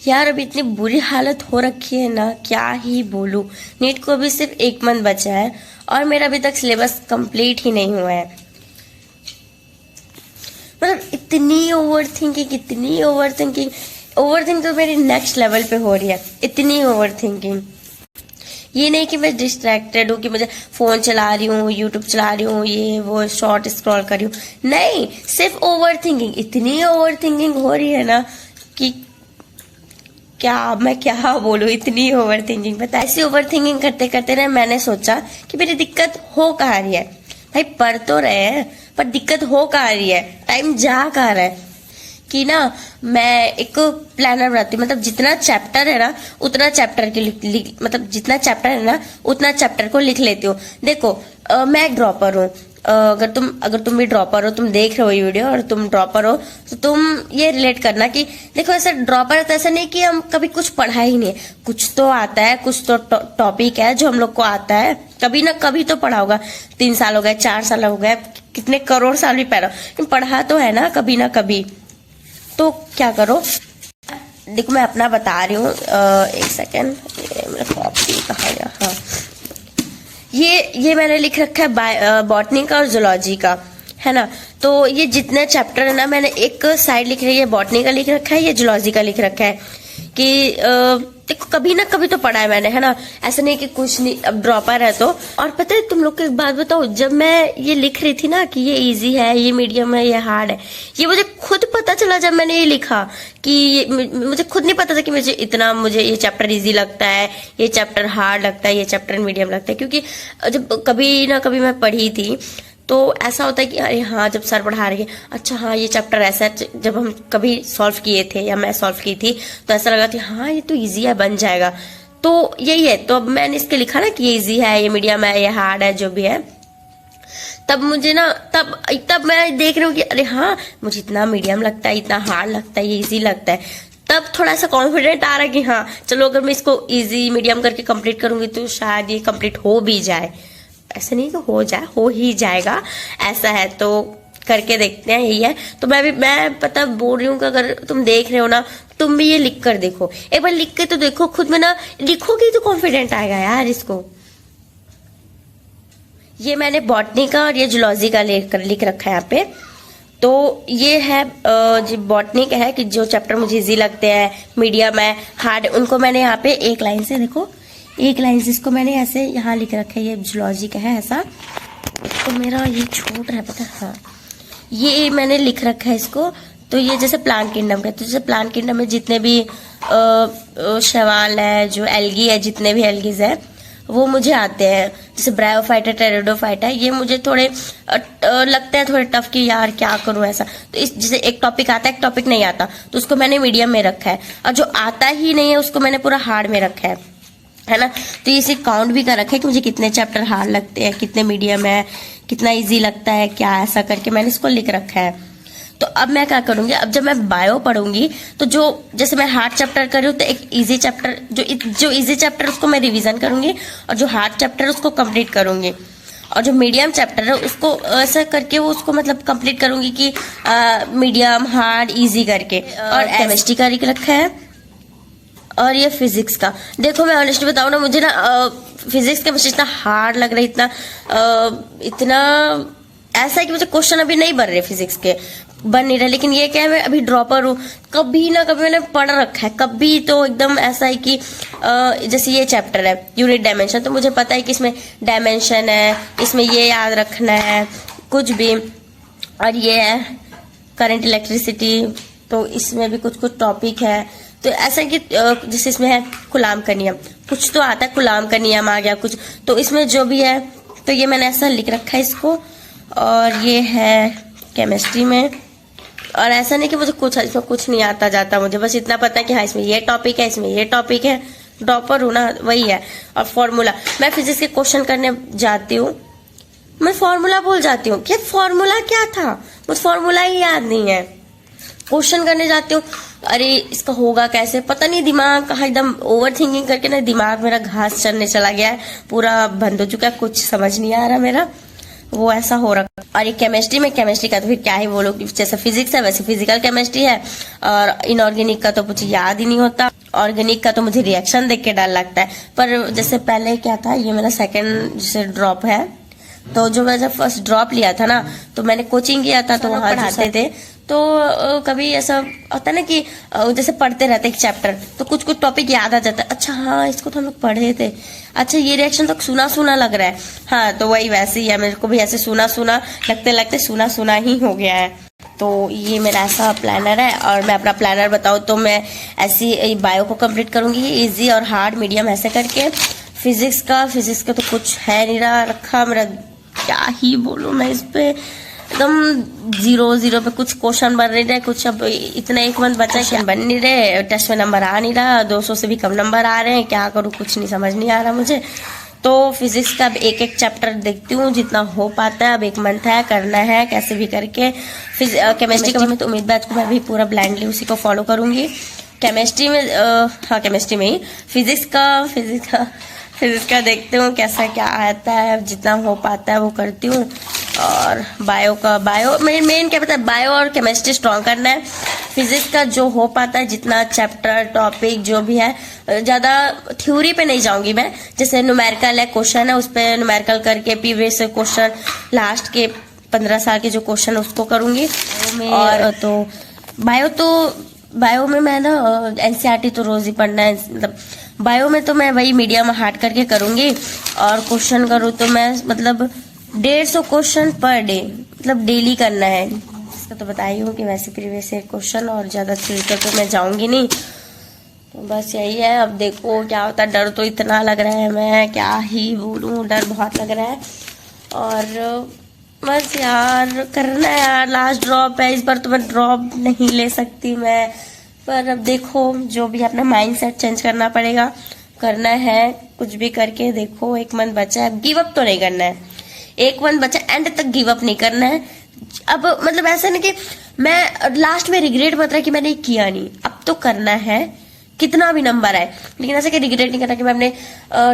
यार अभी इतनी बुरी हालत हो रखी है ना, क्या ही बोलूं। नीट को भी सिर्फ 1 मंथ बचा है और मेरा अभी तक सिलेबस कंप्लीट ही नहीं हुआ है। मतलब इतनी ओवर थिंकिंग तो मेरी नेक्स्ट लेवल पे हो रही है। इतनी ओवर थिंकिंग, ये नहीं कि मैं डिस्ट्रैक्टेड हूँ कि मुझे फोन चला रही हूँ, यूट्यूब चला रही हूँ, ये वो शॉर्ट स्क्रॉल कर रही हूँ, नहीं, सिर्फ ओवर थिंकिंग। इतनी ओवर थिंकिंग हो रही है ना कि मैं क्या बोलूं, इतनी ओवर थिंकिंग। पता है, ऐसी ओवर थिंकिंग करते करते ना मैंने सोचा कि मेरी दिक्कत हो कहाँ रही है। भाई पढ़ तो रहे हैं पर दिक्कत हो कहाँ रही है, टाइम जा कहाँ रहा है। कि ना मैं एक प्लानर बनाती हूँ, मतलब जितना चैप्टर है ना उतना चैप्टर के मतलब जितना चैप्टर है ना उतना चैप्टर को लिख लेती हूँ। देखो मैं एक ड्रॉपर हूँ। अगर तुम भी ड्रॉपर हो, तुम देख रहे हो ये वीडियो और तुम ड्रॉपर हो, तो तुम ये रिलेट करना कि देखो ऐसा ड्रॉपर तो ऐसा नहीं कि हम कभी कुछ पढ़ा ही नहीं, कुछ तो आता है, कुछ तो टॉपिक है जो हम लोग को आता है, कभी ना कभी तो पढ़ा होगा। 3 साल हो गए, 4 साल हो गए, कितने करोड़ साल भी पढ़ा तो है ना कभी ना कभी। तो क्या करो, देखो मैं अपना बता रही हूँ, एक सेकेंड, मेरा कॉपी कहाँ गया। हाँ, ये मैंने लिख रखा है बॉटनी का और जूलॉजी का, है ना। तो ये जितने चैप्टर है ना, मैंने एक साइड लिख रही है बॉटनी का लिख रखा है, ये जूलॉजी का लिख रखा है कि देखो कभी ना कभी तो पढ़ा है मैंने, है ना। ऐसा नहीं कि कुछ नहीं, अब ड्रॉपर है तो। और पता है तुम लोग को एक बात बताओ, जब मैं ये लिख रही थी ना कि ये इजी है, ये मीडियम है, ये हार्ड है, ये मुझे खुद पता चला जब मैंने ये लिखा कि मुझे खुद नहीं पता था कि मुझे ये चैप्टर इजी लगता है, ये चैप्टर हार्ड लगता है, ये चैप्टर मीडियम लगता है। क्योंकि जब कभी ना कभी मैं पढ़ी थी तो ऐसा होता है कि अरे हाँ, जब सर पढ़ा रहे हैं, अच्छा हाँ ये चैप्टर ऐसा है, जब हम कभी सॉल्व किए थे या मैं सॉल्व की थी तो ऐसा लगा कि हाँ ये तो इजी है, बन जाएगा। तो यही है, तो अब मैंने इसके लिखा ना कि ये इजी है, ये मीडियम है, ये हार्ड है, जो भी है। तब मुझे ना तब मैं देख रही हूँ कि अरे हाँ, मुझे इतना मीडियम लगता है, इतना हार्ड लगता है, ये इजी लगता है। तब थोड़ा सा कॉन्फिडेंट आ रहा है कि हाँ चलो, अगर मैं इसको इजी मीडियम करके कंप्लीट करूंगी तो शायद ये कंप्लीट हो भी जाए। ऐसा नहीं कि हो ही जाएगा, ऐसा है तो करके देखते हैं, यही है। तो मैं पता बोल रही हूँ कि अगर तुम देख रहे हो ना, तुम भी ये लिख कर देखो, एक बार लिख के तो देखो, खुद में ना लिखोगे तो कॉन्फिडेंट आएगा यार इसको। ये मैंने बॉटनी का और ये जूलॉजी का लिख रखा है यहाँ पे। तो ये है जो बॉटनी का है कि जो चैप्टर मुझे इजी लगते हैं, मीडियम है, हार्ड, उनको मैंने यहाँ पे एक लाइन से, देखो एक लाइन से इसको मैंने ऐसे यहाँ लिख रखा है। ये जूलॉजी का है ऐसा, तो मेरा ये छूट रहा है पता। हाँ, ये मैंने लिख रखा है इसको। तो ये जैसे प्लांट किंगडम का, तो जैसे प्लांट किंगडम में जितने भी शैवाल है, जो एल्गी है, जितने भी एल्गीज है वो मुझे आते हैं। जैसे ब्रायोफाइट है, टेरिडोफाइट है, ये मुझे थोड़े लगते हैं थोड़े टफ कि यार क्या करूं ऐसा। तो इस जैसे एक टॉपिक आता है, एक टॉपिक नहीं आता, तो उसको मैंने मीडियम में रखा है, और जो आता ही नहीं है उसको मैंने पूरा हार्ड में रखा है ना। तो इसे काउंट भी कर रखा है कि मुझे कितने चैप्टर हार्ड लगते हैं, कितने मीडियम है, कितना इजी लगता है, क्या, ऐसा करके मैंने इसको लिख रखा है। तो अब मैं क्या करूंगी, अब जब मैं बायो पढ़ूंगी तो जो जैसे मैं हार्ड चैप्टर कर रही हूँ तो एक इजी चैप्टर, जो इजी चैप्टर उसको मैं रिवीजन करूंगी, और जो हार्ड चैप्टर उसको कंप्लीट करूंगी, और जो मीडियम चैप्टर है उसको ऐसा करके वो उसको मतलब कंप्लीट करूंगी कि मीडियम, हार्ड, इजी करके। और केमिस्ट्री का लिख रखा है, और ये फिजिक्स का। देखो मैं ऑनेस्टली बताऊं ना, मुझे ना फिजिक्स केमिस्ट्री इतना हार्ड लग रहा है, इतना ऐसा है कि मुझे क्वेश्चन अभी नहीं बन रहे, फिजिक्स के बन नहीं रहे। लेकिन ये क्या है, मैं अभी ड्रॉपर हूँ, कभी ना कभी मैंने पढ़ रखा है, कभी तो एकदम ऐसा है कि जैसे ये चैप्टर है यूनिट डायमेंशन, तो मुझे पता है कि इसमें डायमेंशन है, इसमें ये याद रखना है कुछ भी। और ये है करंट इलेक्ट्रिसिटी, तो इसमें भी कुछ टॉपिक है। तो ऐसा कि जैसे इसमें है कूलाम का नियम, कुछ तो आता है, कूलाम का नियम आ गया कुछ, तो इसमें जो भी है, तो ये मैंने ऐसा लिख रखा है इसको। और ये है केमिस्ट्री में, और ऐसा नहीं कि मुझे इसमें कुछ नहीं आता जाता, मुझे बस इतना पता है कि हाँ इसमें ये टॉपिक है, इसमें ये टॉपिक है, ड्रॉपर हूँ ना, वही है। और फॉर्मूला, मैं फिजिक्स के क्वेश्चन करने जाती हूँ, मैं फॉर्मूला भूल जाती हूँ कि फॉर्मूला क्या था, मुझे फॉर्मूला ही याद नहीं है। क्वेश्चन करने जाती हूँ, अरे इसका होगा कैसे, पता नहीं, दिमाग कहाँ एकदम ओवर थिंकिंग करके ना दिमाग मेरा घास चलने चला गया है, पूरा बंद हो चुका है, कुछ समझ नहीं आ रहा मेरा। वो ऐसा हो रखा। और ये केमिस्ट्री का तो फिर क्या ही बोलो, जैसे फिजिक्स है वैसे फिजिकल केमिस्ट्री है। और इनऑर्गेनिक का तो कुछ याद ही नहीं होता। ऑर्गेनिक का तो मुझे रिएक्शन देख के डर लगता है। पर जैसे पहले क्या था, ये मेरा सेकंड जैसे ड्रॉप है, तो जो मैं जब फर्स्ट ड्रॉप लिया था ना, तो मैंने कोचिंग किया था, तो वहां पढ़ाते थे। तो कभी ऐसा होता ना कि जैसे पढ़ते रहते एक चैप्टर, तो कुछ कुछ टॉपिक याद आ जाता है, अच्छा हाँ इसको तो हम लोग पढ़े थे, अच्छा ये रिएक्शन तो सुना सुना लग रहा है। हाँ, तो वही वैसे ही है, मेरे को भी ऐसे सुना सुना लगते लगते सुना सुना ही हो गया है। तो ये मेरा ऐसा प्लानर है। और मैं अपना प्लानर बताऊँ तो मैं ऐसी बायो को कंप्लीट करूंगी, इजी और हार्ड मीडियम ऐसे करके। फिजिक्स का तो कुछ है नहीं रहा रखा मेरा, क्या ही बोलूं मैं इस पे, एकदम 0 पे कुछ क्वेश्चन बन नहीं रहे, कुछ अब इतना एक मंथ बचा है बन नहीं रहे, टेस्ट में नंबर आ नहीं रहा, 200 से भी कम नंबर आ रहे हैं, क्या करूं कुछ नहीं समझ नहीं आ रहा मुझे। तो फिजिक्स का एक एक चैप्टर देखती हूँ जितना हो पाता है। अब 1 मंथ है, करना है कैसे भी करके। केमिस्ट्री का मैं तो उम्मीद बैच को मैं भी पूरा ब्लाइंडली उसी को फॉलो करूंगी। केमिस्ट्री में केमिस्ट्री में ही फिजिक्स का देखती हूँ कैसा क्या आता है, जितना हो पाता है वो करती हूँ। और बायो मेन क्या पता है, बायो और केमिस्ट्री स्ट्रॉन्ग करना है। फिजिक्स का जो हो पाता है, जितना चैप्टर टॉपिक जो भी है, ज्यादा थ्योरी पे नहीं जाऊंगी मैं। जैसे न्यूमेरिकल है, क्वेश्चन है, उस पर न्यूमेरिकल करके प्रीवियस क्वेश्चन लास्ट के 15 साल के जो क्वेश्चन है उसको करूंगी। और तो बायो में मैं ना एनसीईआरटी तो रोज ही पढ़ना है, मतलब बायो में तो मैं वही मीडियम हार्ड करके करूंगी। और क्वेश्चन करूँ तो मैं मतलब 150 क्वेश्चन पर डे, मतलब डेली करना है। इसका तो बताई हूँ कि वैसे प्रीवियस क्वेश्चन, और ज्यादा थ्योरिकल पे मैं जाऊंगी नहीं। तो बस यही है, अब देखो क्या होता है। डर तो इतना लग रहा है, मैं क्या ही बोलूं, डर बहुत लग रहा है। और बस यार करना है यार, लास्ट ड्रॉप है, इस बार तो मैं ड्रॉप नहीं ले सकती मैं। पर अब देखो, जो भी अपना माइंडसेट चेंज करना पड़ेगा, करना है कुछ भी करके। देखो 1 मंथ बचा है, गिव अप तो नहीं करना है। 1 मंथ बचा, एंड तक गिव अप नहीं करना है। अब मतलब ऐसा नहीं कि मैं लास्ट में रिग्रेट मत रहा कि मैंने किया नहीं, अब तो करना है कितना भी नंबर आए। लेकिन ऐसा कि रिग्रेट नहीं करना कि मैं अपने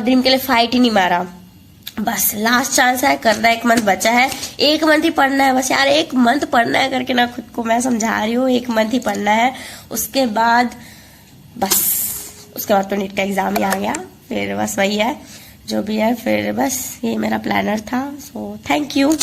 ड्रीम के लिए फाइट ही नहीं मारा। बस लास्ट चांस है, करना है। 1 मंथ बचा है, 1 मंथ ही पढ़ना है बस यार, 1 मंथ पढ़ना है करके ना खुद को मैं समझा रही हूँ। 1 मंथ ही पढ़ना है, उसके बाद तो नीट का एग्जाम ही आ गया। फिर बस वही है जो भी है, फिर बस ये मेरा प्लानर था। So thank you.